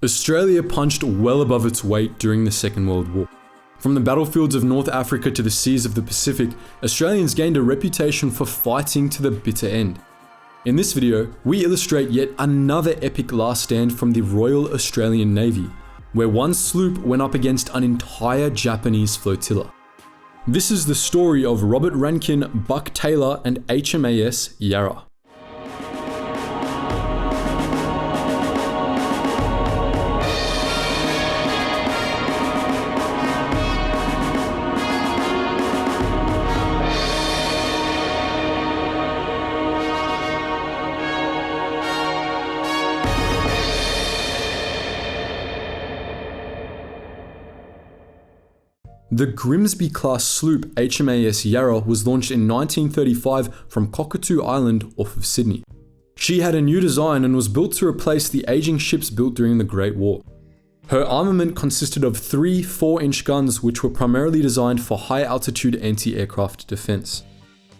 Australia punched well above its weight during the Second World War. From the battlefields of North Africa to the seas of the Pacific, Australians gained a reputation for fighting to the bitter end. In this video, we illustrate yet another epic last stand from the Royal Australian Navy, where one sloop went up against an entire Japanese flotilla. This is the story of Robert Rankin, Buck Taylor, and HMAS Yarra. The Grimsby-class sloop HMAS Yarra was launched in 1935 from Cockatoo Island off of Sydney. She had a new design and was built to replace the aging ships built during the Great War. Her armament consisted of 3 4-inch guns which were primarily designed for high-altitude anti-aircraft defense.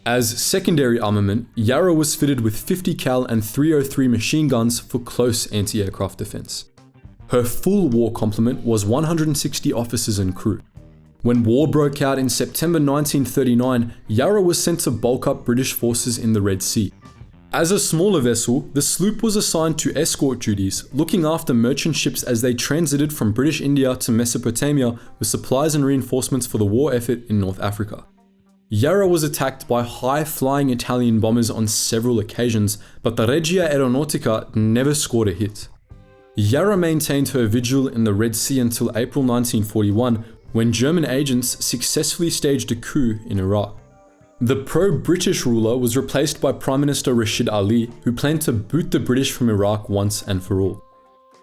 As secondary armament, Yarra was fitted with 50 cal and 303 machine guns for close anti-aircraft defense. Her full war complement was 160 officers and crew. When war broke out in September 1939, Yarra was sent to bulk up British forces in the Red Sea. As a smaller vessel, the sloop was assigned to escort duties, looking after merchant ships as they transited from British India to Mesopotamia with supplies and reinforcements for the war effort in North Africa. Yarra was attacked by high-flying Italian bombers on several occasions, but the Regia Aeronautica never scored a hit. Yarra maintained her vigil in the Red Sea until April 1941, when German agents successfully staged a coup in Iraq. The pro-British ruler was replaced by Prime Minister Rashid Ali, who planned to boot the British from Iraq once and for all.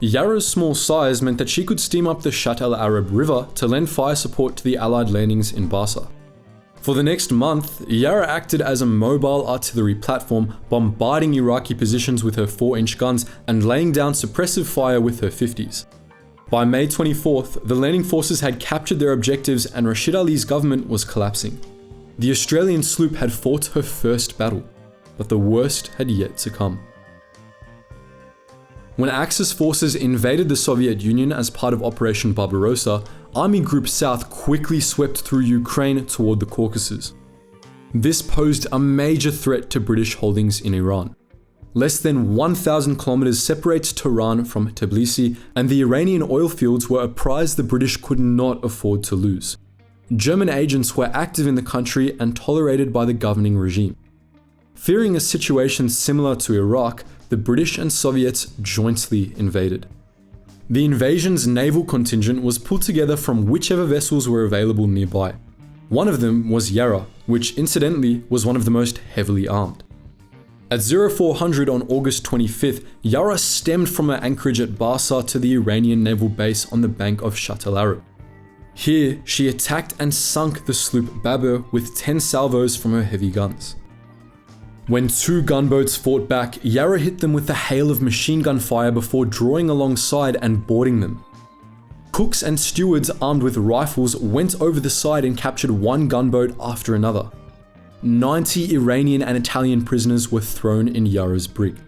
Yarra's small size meant that she could steam up the Shatt al-Arab River to lend fire support to the Allied landings in Basra. For the next month, Yarra acted as a mobile artillery platform, bombarding Iraqi positions with her 4-inch guns and laying down suppressive fire with her 50s. By May 24th, the landing forces had captured their objectives and Rashid Ali's government was collapsing. The Australian sloop had fought her first battle, but the worst had yet to come. When Axis forces invaded the Soviet Union as part of Operation Barbarossa, Army Group South quickly swept through Ukraine toward the Caucasus. This posed a major threat to British holdings in Iran. Less than 1,000 kilometers separates Tehran from Tbilisi, and the Iranian oil fields were a prize the British could not afford to lose. German agents were active in the country and tolerated by the governing regime. Fearing a situation similar to Iraq, the British and Soviets jointly invaded. The invasion's naval contingent was pulled together from whichever vessels were available nearby. One of them was Yarra, which incidentally was one of the most heavily armed. At 0400 on August 25th, Yarra stemmed from her anchorage at Basra to the Iranian naval base on the bank of Shatt al-Arab. Here, she attacked and sunk the sloop Babur with 10 salvos from her heavy guns. When 2 gunboats fought back, Yarra hit them with a hail of machine gun fire before drawing alongside and boarding them. Cooks and stewards armed with rifles went over the side and captured one gunboat after another. 90 Iranian and Italian prisoners were thrown in Yarra's brig.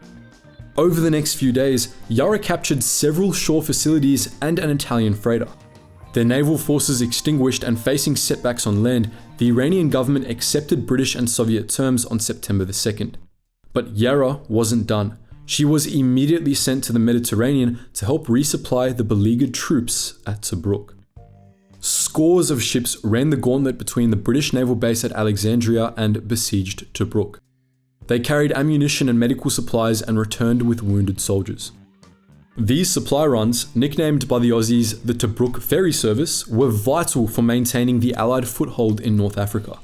Over the next few days, Yarra captured several shore facilities and an Italian freighter. Their naval forces extinguished and facing setbacks on land, the Iranian government accepted British and Soviet terms on September 2nd. But Yarra wasn't done. She was immediately sent to the Mediterranean to help resupply the beleaguered troops at Tobruk. Scores of ships ran the gauntlet between the British naval base at Alexandria and besieged Tobruk. They carried ammunition and medical supplies and returned with wounded soldiers. These supply runs, nicknamed by the Aussies the Tobruk Ferry service, were vital for maintaining the Allied foothold in North Africa.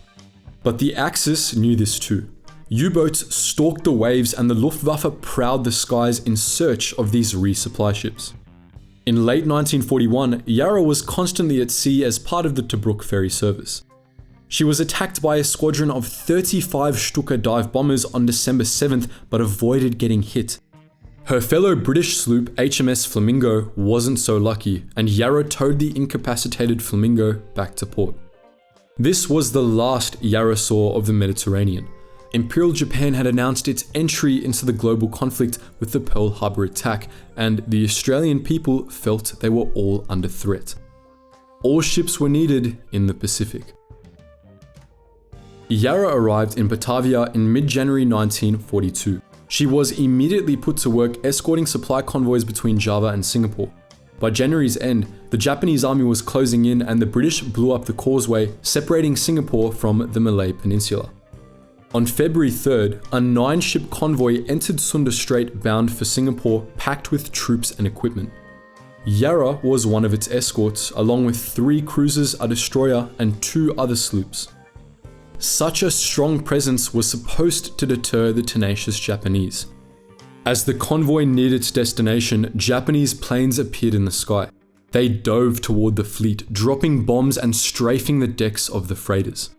But the Axis knew this too. U-boats stalked the waves and the Luftwaffe prowled the skies in search of these resupply ships. In late 1941, Yarra was constantly at sea as part of the Tobruk ferry service. She was attacked by a squadron of 35 Stuka dive bombers on December 7th, but avoided getting hit. Her fellow British sloop HMS Flamingo wasn't so lucky, and Yarra towed the incapacitated Flamingo back to port. This was the last Yarra saw of the Mediterranean. Imperial Japan had announced its entry into the global conflict with the Pearl Harbor attack, and the Australian people felt they were all under threat. All ships were needed in the Pacific. Yarra arrived in Batavia in mid-January 1942. She was immediately put to work escorting supply convoys between Java and Singapore. By January's end, the Japanese army was closing in and the British blew up the causeway separating Singapore from the Malay Peninsula. On February 3rd, a 9-ship convoy entered Sunda Strait bound for Singapore, packed with troops and equipment. Yarra was one of its escorts, along with 3 cruisers, a destroyer, and 2 other sloops. Such a strong presence was supposed to deter the tenacious Japanese. As the convoy neared its destination, Japanese planes appeared in the sky. They dove toward the fleet, dropping bombs and strafing the decks of the freighters.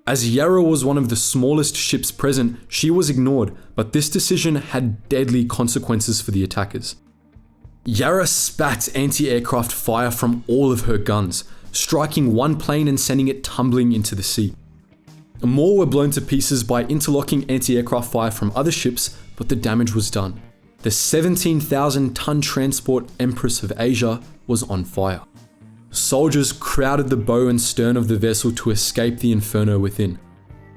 As Yarra was one of the smallest ships present, she was ignored, but this decision had deadly consequences for the attackers. Yarra spat anti-aircraft fire from all of her guns, striking one plane and sending it tumbling into the sea. More were blown to pieces by interlocking anti-aircraft fire from other ships, but the damage was done. The 17,000-ton transport Empress of Asia was on fire. Soldiers crowded the bow and stern of the vessel to escape the inferno within.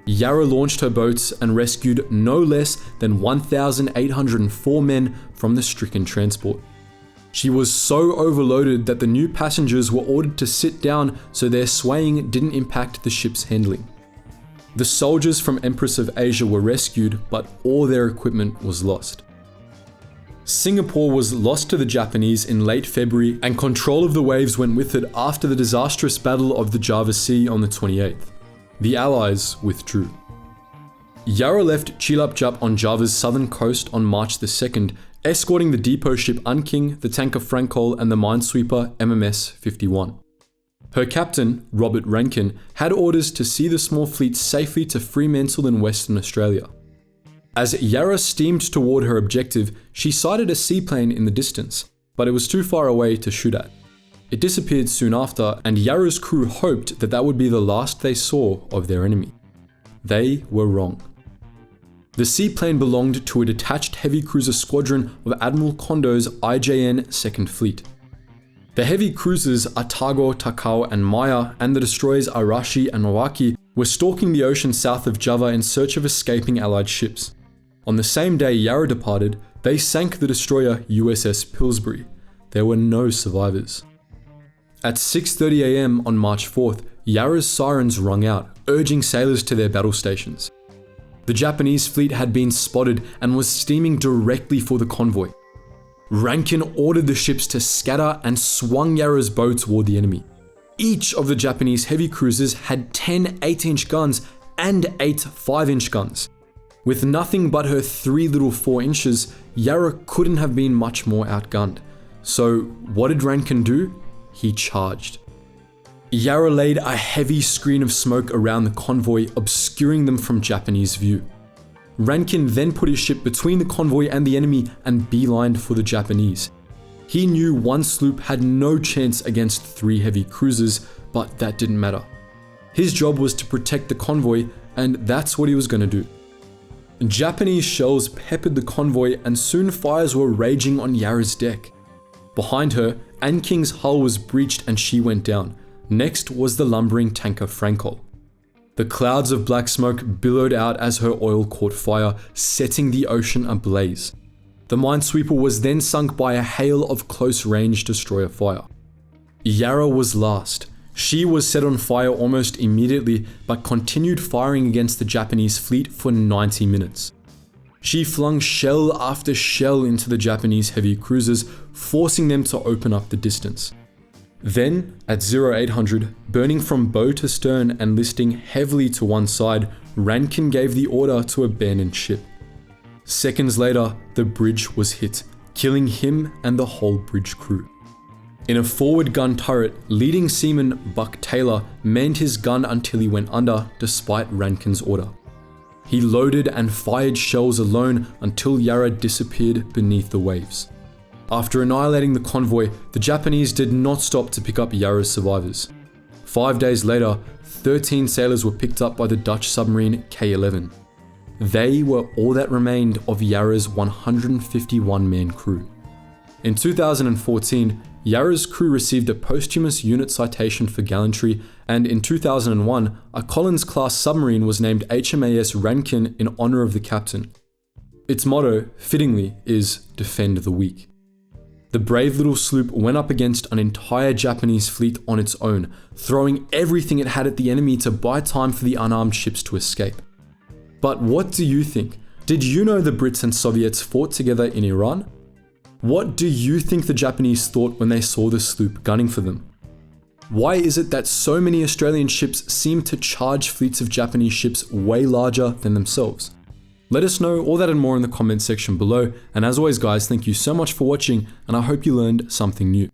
Yarra launched her boats and rescued no less than 1,804 men from the stricken transport. She was so overloaded that the new passengers were ordered to sit down so their swaying didn't impact the ship's handling. The soldiers from Empress of Asia were rescued, but all their equipment was lost. Singapore was lost to the Japanese in late February, and control of the waves went with it after the disastrous Battle of the Java Sea on the 28th. The Allies withdrew. Yarra left Cilacap on Java's southern coast on March the 2nd, escorting the depot ship Unking, the tanker Frankol, and the minesweeper MMS 51. Her captain, Robert Rankin, had orders to see the small fleet safely to Fremantle in Western Australia. As Yarra steamed toward her objective, she sighted a seaplane in the distance, but it was too far away to shoot at. It disappeared soon after, and Yarra's crew hoped that that would be the last they saw of their enemy. They were wrong. The seaplane belonged to a detached heavy cruiser squadron of Admiral Kondo's IJN 2nd Fleet. The heavy cruisers Atago, Takao, and Maya, and the destroyers Arashi and Owaki were stalking the ocean south of Java in search of escaping Allied ships. On the same day Yarra departed, they sank the destroyer USS Pillsbury. There were no survivors. At 6:30 AM on March 4th, Yarra's sirens rung out, urging sailors to their battle stations. The Japanese fleet had been spotted and was steaming directly for the convoy. Rankin ordered the ships to scatter and swung Yarra's bow toward the enemy. Each of the Japanese heavy cruisers had 10 8-inch guns and 8 5-inch guns. With nothing but her 3 little 4 inches, Yarra couldn't have been much more outgunned. So what did Rankin do? He charged. Yarra laid a heavy screen of smoke around the convoy, obscuring them from Japanese view. Rankin then put his ship between the convoy and the enemy and beelined for the Japanese. He knew one sloop had no chance against 3 heavy cruisers, but that didn't matter. His job was to protect the convoy, and that's what he was going to do. Japanese shells peppered the convoy, and soon fires were raging on Yarra's deck. Behind her, Anking's hull was breached and she went down. Next was the lumbering tanker Frankol. The clouds of black smoke billowed out as her oil caught fire, setting the ocean ablaze. The minesweeper was then sunk by a hail of close-range destroyer fire. Yarra was last. She was set on fire almost immediately, but continued firing against the Japanese fleet for 90 minutes. She flung shell after shell into the Japanese heavy cruisers, forcing them to open up the distance. Then, at 0800, burning from bow to stern and listing heavily to one side, Rankin gave the order to abandon ship. Seconds later, the bridge was hit, killing him and the whole bridge crew. In a forward gun turret, leading seaman Buck Taylor manned his gun until he went under, despite Rankin's order. He loaded and fired shells alone until Yarra disappeared beneath the waves. After annihilating the convoy, the Japanese did not stop to pick up Yarra's survivors. 5 days later, 13 sailors were picked up by the Dutch submarine K-11. They were all that remained of Yarra's 151-man crew. In 2014, Yarra's crew received a posthumous unit citation for gallantry, and in 2001, a Collins-class submarine was named HMAS Rankin in honor of the captain. Its motto, fittingly, is "Defend the Weak." The brave little sloop went up against an entire Japanese fleet on its own, throwing everything it had at the enemy to buy time for the unarmed ships to escape. But what do you think? Did you know the Brits and Soviets fought together in Iran? What do you think the Japanese thought when they saw the sloop gunning for them? Why is it that so many Australian ships seem to charge fleets of Japanese ships way larger than themselves? Let us know all that and more in the comment section below, and as always guys, thank you so much for watching, and I hope you learned something new.